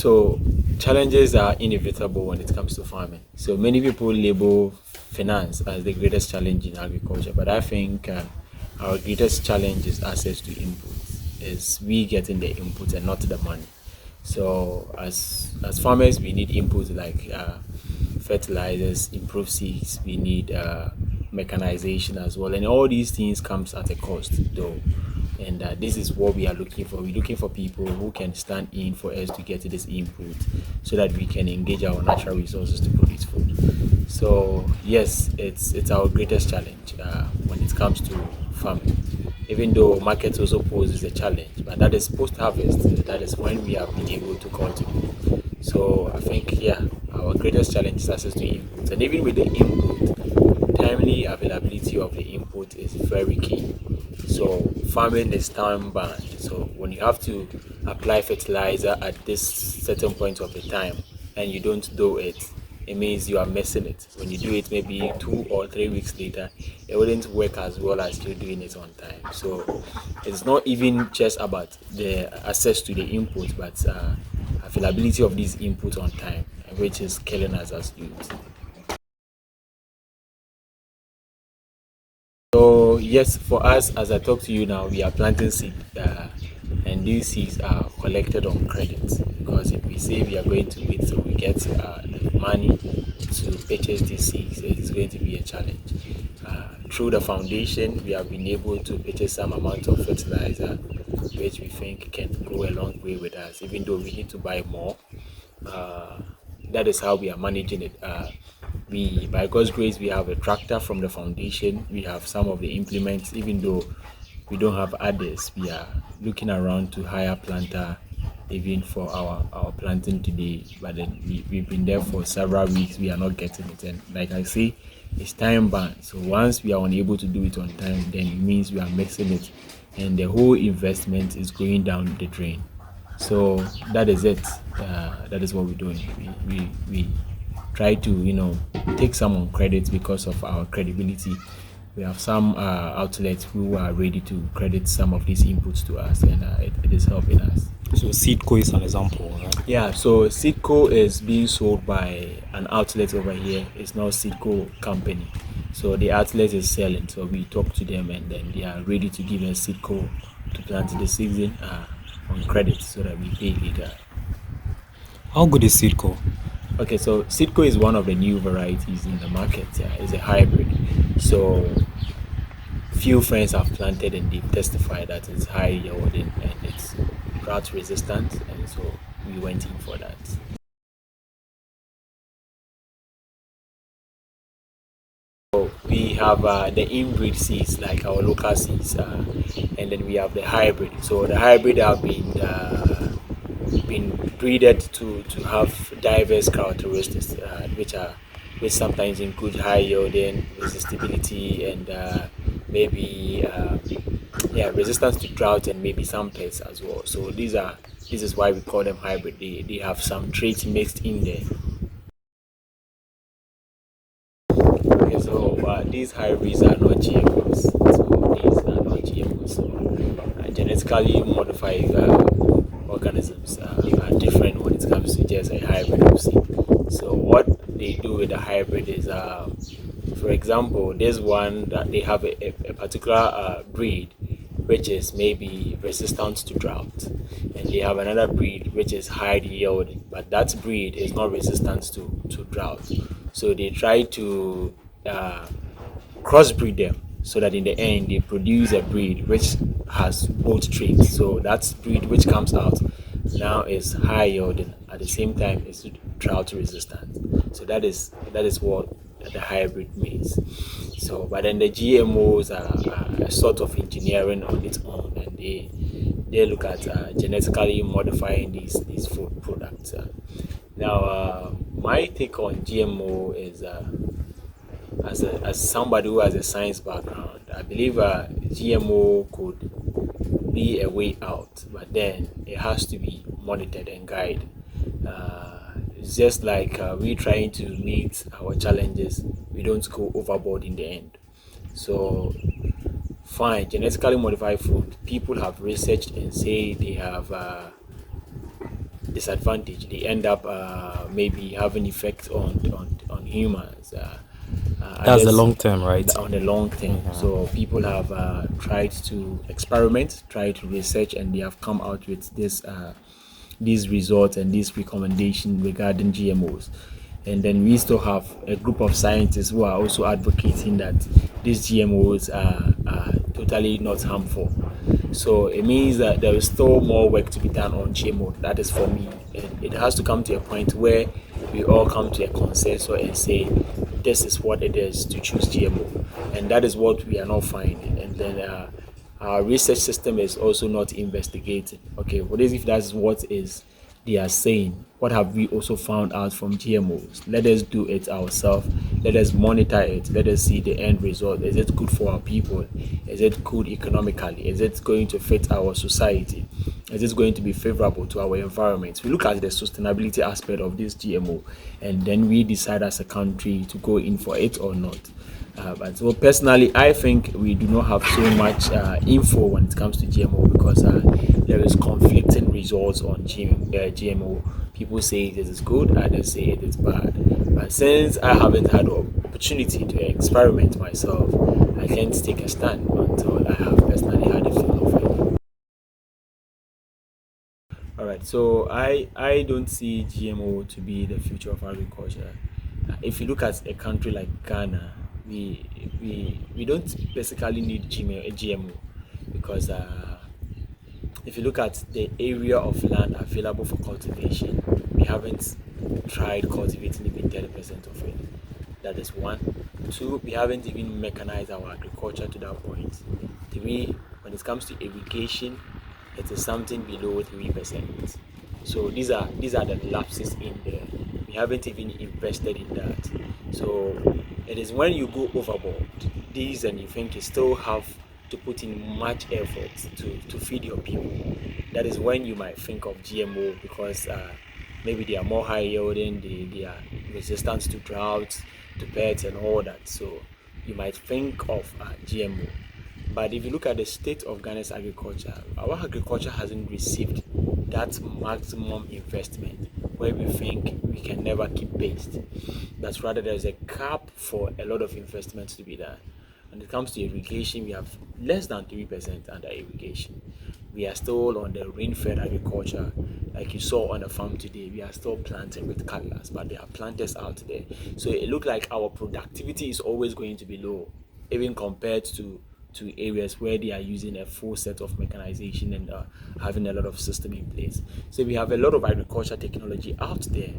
So challenges are inevitable when it comes to farming. So many people label finance as the greatest challenge in agriculture, but I think our greatest challenge is access to inputs. Is we getting the input and not the money. So as farmers, we need inputs like fertilizers, improved seeds. We need mechanization as well, and all these things comes at a cost, though. And this is what we are looking for. We're looking for people who can stand in for us to get this input, so that we can engage our natural resources to produce food. So yes, it's our greatest challenge when it comes to farming. Even though market also poses a challenge, but that is post harvest. That is when we have been able to cultivate. So I think yeah, our greatest challenge is access to inputs, and even with the input, timely availability of the input is very key. So farming is time bound. So when you have to apply fertilizer at this certain point of the time and you don't do it, it means you are missing it. When you do it maybe 2 or 3 weeks later, it wouldn't work as well as you're doing it on time. So it's not even just about the access to the input, but availability of these inputs on time, which is killing us as youth. So yes, for us, as I talk to you now, we are planting seed, and these seeds are collected on credit, because if we say we are going to wait till we get the money to purchase these seeds, it's going to be a challenge. Through the foundation, we have been able to purchase some amount of fertilizer, which we think can go a long way with us, even though we need to buy more. Uh, that is how we are managing it. We, by God's grace, we have a tractor from the foundation. We have some of the implements, even though we don't have others. We are looking around to hire planter, even for our planting today. But then we've been there for several weeks. We are not getting it, and like I say, it's time bound. So once we are unable to do it on time, then it means we are mixing it, and the whole investment is going down the drain. So that is it. That is what we're doing. We try to take some on credit because of our credibility. We have some outlets who are ready to credit some of these inputs to us, and it is helping us. So Seedco is an example, right? Yeah, so Seedco is being sold by an outlet over here. It's not Seedco company. So the outlet is selling. So we talk to them, and then they are ready to give us Seedco to plant the season on credit, so that we pay later. How good is Seedco? Okay, so Seedco is one of the new varieties in the market. It's a hybrid. So few friends have planted and they've testified that it's high yielding and it's drought resistant, and so we went in for that. So we have the inbreed seeds like our local seeds, and then we have the hybrid. So the hybrid have been breeded to have diverse characteristics, which sometimes include high yielding, resistibility, and maybe yeah, resistance to drought, and maybe some pests as well. So this is why we call them hybrid. They have some traits mixed in there. Okay, so these hybrids are not GMOs. So these are not GMOs. So genetically modified organisms are different when it comes to just a hybrid of seed. So what they do with the hybrid is, for example, there's one that they have a particular breed which is maybe resistant to drought, and they have another breed which is high yielding, but that breed is not resistant to drought. So they try to crossbreed them, so that in the end they produce a breed which has both traits. So that breed which comes out now is high yielding, at the same time it's drought resistant. So that is what the hybrid means. So but then the GMOs are a sort of engineering on its own, and they look at genetically modifying these food products. Now my take on GMO is, as somebody who has a science background, I believe GMO could be a way out, but then it has to be monitored and guided. It's just like we trying to meet our challenges, we don't go overboard in the end. So fine, genetically modified food, people have researched and say they have disadvantage. They end up maybe having effect on humans. I That's the guess long term, right? on the long term. So people have tried to experiment, tried to research, and they have come out with these results and these recommendations regarding GMOs. And then we still have a group of scientists who are also advocating that these GMOs are totally not harmful. So it means that there is still more work to be done on GMO. That is for me. It has to come to a point where we all come to a consensus and say this is what it is to choose GMO, and that is what we are not finding. And then our research system is also not investigating. Okay, what is if that's what is they are saying? What have we also found out from GMOs? Let us do it ourselves. Let us monitor it. Let us see the end result. Is it good for our people? Is it good economically? Is it going to fit our society? Is it going to be favorable to our environment? We look at the sustainability aspect of this GMO, and then we decide as a country to go in for it or not. But so personally, I think we do not have so much info when it comes to GMO because there is conflicting results on GMO. People say it is good, others say it is bad. But since I haven't had the opportunity to experiment myself, I can't take a stand until I have personally had a feel of it. All right, so I don't see GMO to be the future of agriculture. If you look at a country like Ghana, we don't basically need GMO because if you look at the area of land available for cultivation, we haven't tried cultivating even 30% of it. That is one. Two, we haven't even mechanized our agriculture to that point. Three, when it comes to irrigation, it is something below 3%. So these are the lapses in there. We haven't even invested in that. So it is when you go overboard these and you think you still have to put in much effort to feed your people. That is when you might think of GMO because maybe they are more high yielding, they are resistant to drought, to pests and all that. So you might think of GMO. But if you look at the state of Ghana's agriculture, our agriculture hasn't received that maximum investment where we think we can never keep pace. That's rather there's a cap for a lot of investments to be done. When it comes to irrigation, we have less than 3% under irrigation. We are still on the rain-fed agriculture. Like you saw on the farm today, we are still planting with cutlass, but there are planters out there. So it looks like our productivity is always going to be low, even compared to areas where they are using a full set of mechanization and having a lot of system in place. So we have a lot of agriculture technology out there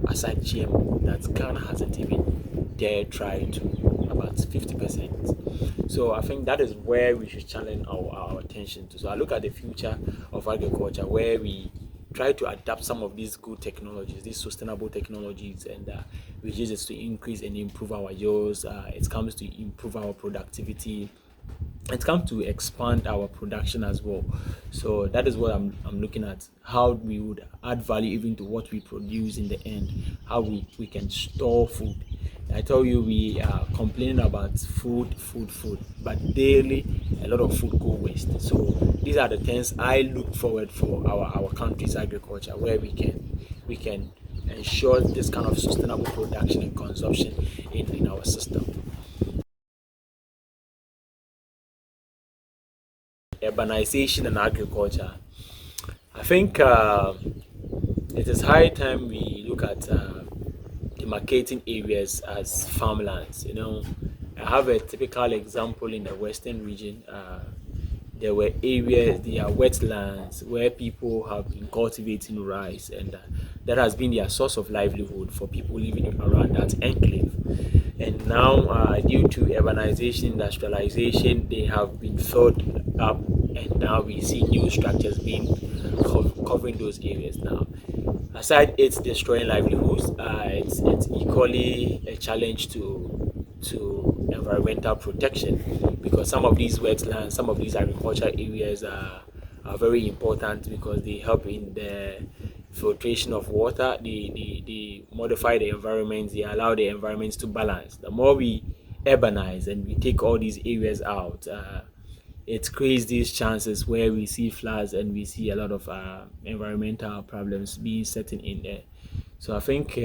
aside GMO that Ghana hasn't even dared try to about 50%. So I think that is where we should channel our attention to. So I look at the future of agriculture where we try to adapt some of these good technologies, these sustainable technologies, and we use it to increase and improve our yields. It comes to improve our productivity. It comes to expand our production as well. So that is what I'm looking at, how we would add value even to what we produce in the end, how we can store food. I tell you, we are complaining about food, but daily a lot of food go waste. So these are the things I look forward for our country's agriculture, where we can ensure this kind of sustainable production and consumption in our system. Urbanization and agriculture. I think it is high time we look at demarcating areas as farmlands. I have a typical example in the Western region. There were areas, there are wetlands where people have been cultivating rice, and that has been their source of livelihood for people living around that enclave. And now, due to urbanization, industrialization, they have been filled up, and now we see new structures being covering those areas now. Aside it's destroying livelihoods, it's equally a challenge to environmental protection because some of these wetlands, some of these agricultural areas are very important because they help in the filtration of water. They modify the environment. They allow the environments to balance. The more we urbanize and we take all these areas out, it creates these chances where we see floods and we see a lot of environmental problems being setting in there. So I think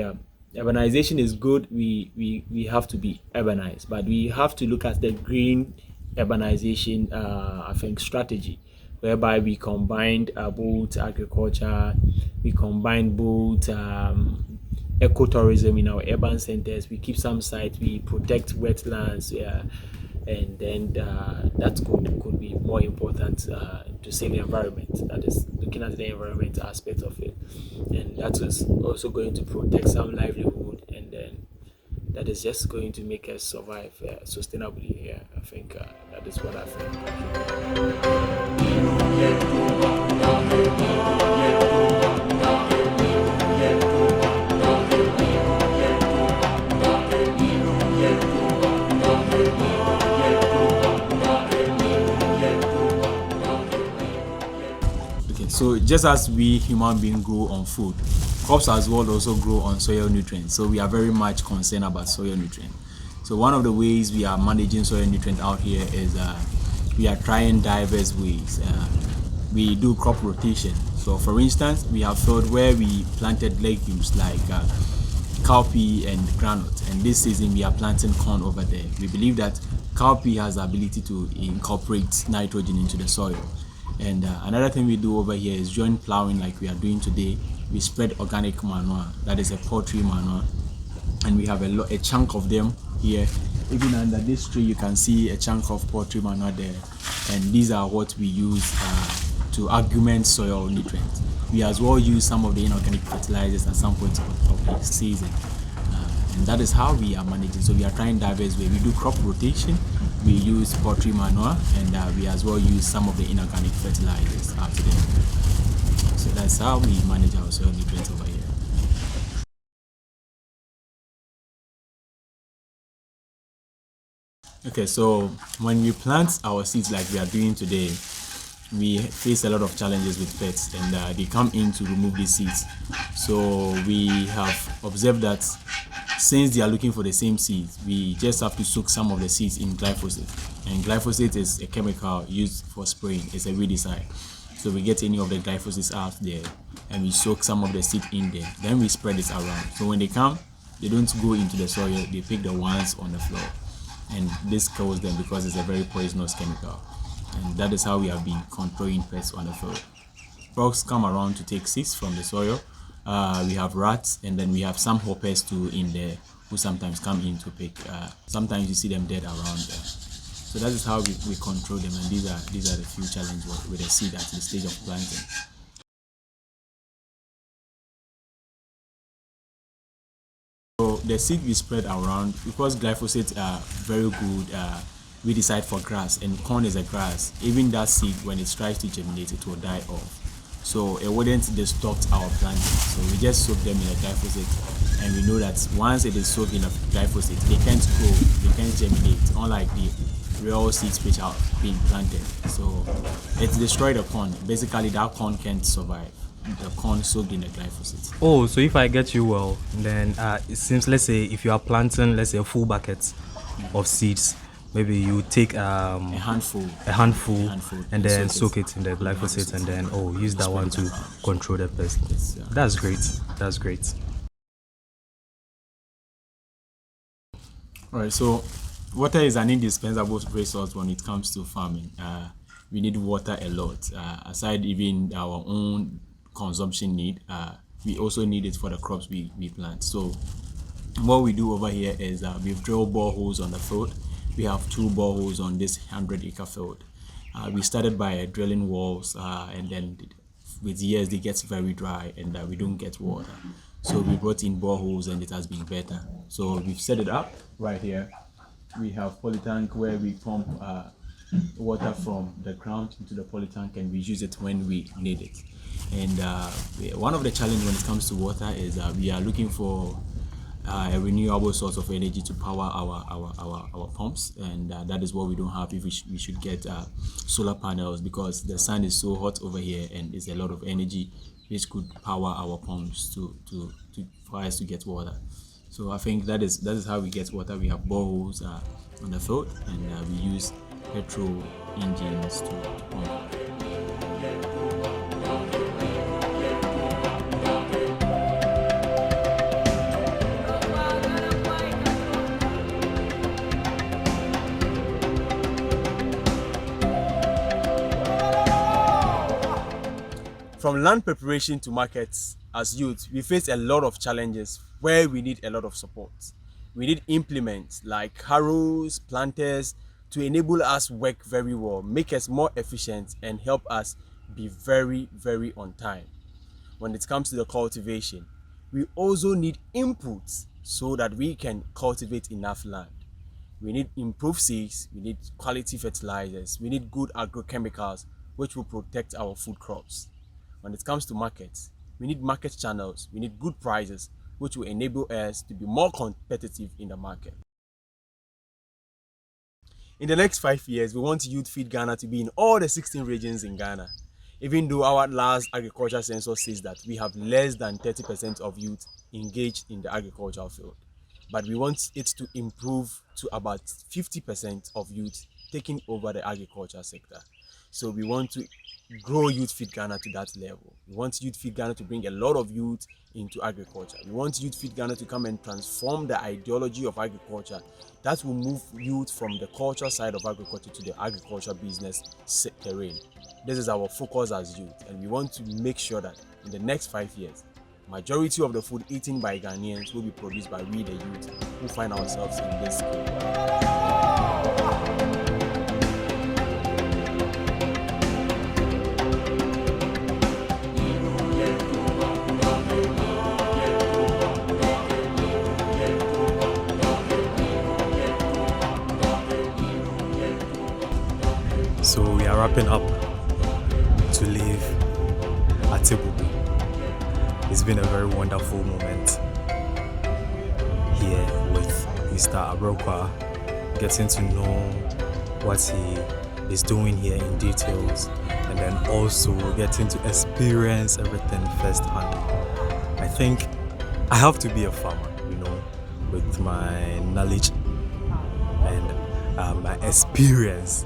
urbanization is good. We have to be urbanized, but we have to look at the green urbanization, I think, strategy, whereby we combined both agriculture, we combine both ecotourism in our urban centers. We keep some sites, we protect wetlands, and then that could be more important to save the environment. That is looking at the environment aspect of it, and that is also going to protect some livelihood, and then that is just going to make us survive sustainably here. I think that is what I think. Okay, so just as we human beings grow on food, crops as well also grow on soil nutrients. So we are very much concerned about soil nutrients. So one of the ways we are managing soil nutrients out here is we are trying diverse ways. We do crop rotation. So for instance, we have field where we planted legumes like cowpea and groundnut, and this season we are planting corn over there. We believe that cowpea has the ability to incorporate nitrogen into the soil. And another thing we do over here is joint plowing, like we are doing today. We spread organic manure, that is a poultry manure, and we have a chunk of them here. Even under this tree you can see a chunk of poultry manure there, and these are what we use to augment soil nutrients. We as well use some of the inorganic fertilizers at some point of the season, and that is how we are managing. So we are trying diverse way. We do crop rotation, we use poultry manure, and we as well use some of the inorganic fertilizers out there. So that's how we manage our soil nutrients over here. Okay, so when we plant our seeds like we are doing today, we face a lot of challenges with pests, and they come in to remove the seeds. So we have observed that since they are looking for the same seeds, we just have to soak some of the seeds in glyphosate. And glyphosate is a chemical used for spraying. It's a weedicide. So we get any of the glyphosate out there and we soak some of the seed in there. Then we spread it around. So when they come, they don't go into the soil, they pick the ones on the floor. And this kills them because it's a very poisonous chemical. And that is how we have been controlling pests on the field. Frogs come around to take seeds from the soil. We have rats, and then we have some hoppers too in there who sometimes come in to pick. Sometimes you see them dead around there. So that is how we control them, and these are the few challenges with the seed at the stage of planting. So the seed we spread around, because glyphosate are very good weedicide for grass, and corn is a grass. Even that seed, when it tries to germinate, it will die off. So it wouldn't distort our planting. So we just soak them in a glyphosate, and we know that once it is soaked in a glyphosate, they can't grow, they can't germinate, unlike the real seeds which are being planted. So it destroyed the corn. Basically, that corn can't survive. The corn soaked in the glyphosate. Oh, so if I get you well, then it seems, let's say, if you are planting, let's say, a full bucket of seeds, maybe you take a handful, and then soak it in the glyphosate, and then use that one to control the pest. Yes, yeah. That's great. That's great. All right. So water is an indispensable resource when it comes to farming. We need water a lot. Aside even our own consumption need, we also need it for the crops we plant. So what we do over here is we've drilled boreholes on the field. We have 2 boreholes on this 100-acre field. We started by drilling walls, and then with years they get very dry, and we don't get water. So we brought in boreholes, and it has been better. So we've set it up right here. We have polytank where we pump water from the ground into the polytank, and we use it when we need it. And one of the challenges when it comes to water is we are looking for a renewable source of energy to power our pumps, and that is what we don't have. If we should get solar panels, because the sun is so hot over here, and there's a lot of energy which could power our pumps for us to get water. So I think that is how we get water. We have boreholes on the field, and we use petrol engines to oil. From land preparation to markets, as youth, we face a lot of challenges where we need a lot of support. We need implements like harrows, planters to enable us work very well, make us more efficient and help us be very, very on time. When it comes to the cultivation, we also need inputs so that we can cultivate enough land. We need improved seeds, we need quality fertilizers, we need good agrochemicals which will protect our food crops. When it comes to markets, we need market channels, we need good prices which will enable us to be more competitive in the market. In the next 5 years, we want Youth Feed Ghana to be in all the 16 regions in Ghana. Even though our last agriculture census says that we have less than 30% of youth engaged in the agricultural field. But we want it to improve to about 50% of youth taking over the agriculture sector. So we want to grow Youth Feed Ghana to that level. We want Youth Feed Ghana to bring a lot of youth into agriculture. We want Youth Feed Ghana to come and transform the ideology of agriculture that will move youth from the culture side of agriculture to the agriculture business terrain. This is our focus as youth, and we want to make sure that in the next 5 years, majority of the food eaten by Ghanaians will be produced by we the youth who find ourselves in this scale. So we are wrapping up to leave Atebubu. It's been a very wonderful moment here with Mr. Abroquah, getting to know what he is doing here in details, and then also getting to experience everything firsthand. I think I have to be a farmer, with my knowledge and my experience.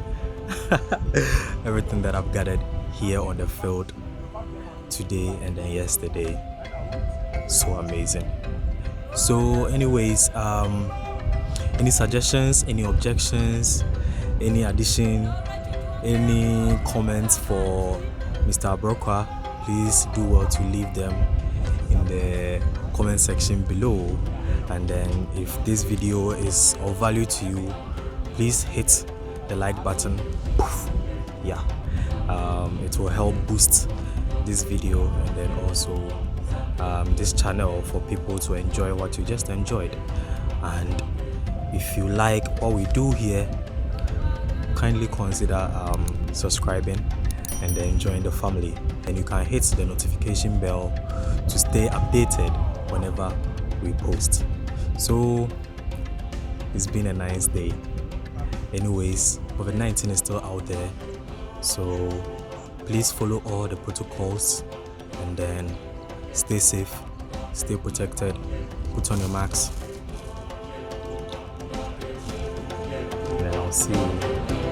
Everything that I've gathered here on the field today and then yesterday, so amazing. So anyways, any suggestions, any objections, any addition, any comments for Mr. Abroquah, please do well to leave them in the comment section below. And then if this video is of value to you, please hit the like button. Yeah, it will help boost this video and then also this channel for people to enjoy what you just enjoyed. And if you like what we do here, kindly consider subscribing and then join the family, and you can hit the notification bell to stay updated whenever we post. So it's been a nice day. Anyways, COVID-19 is still out there, so please follow all the protocols and then stay safe, stay protected, put on your mask, and then I'll see you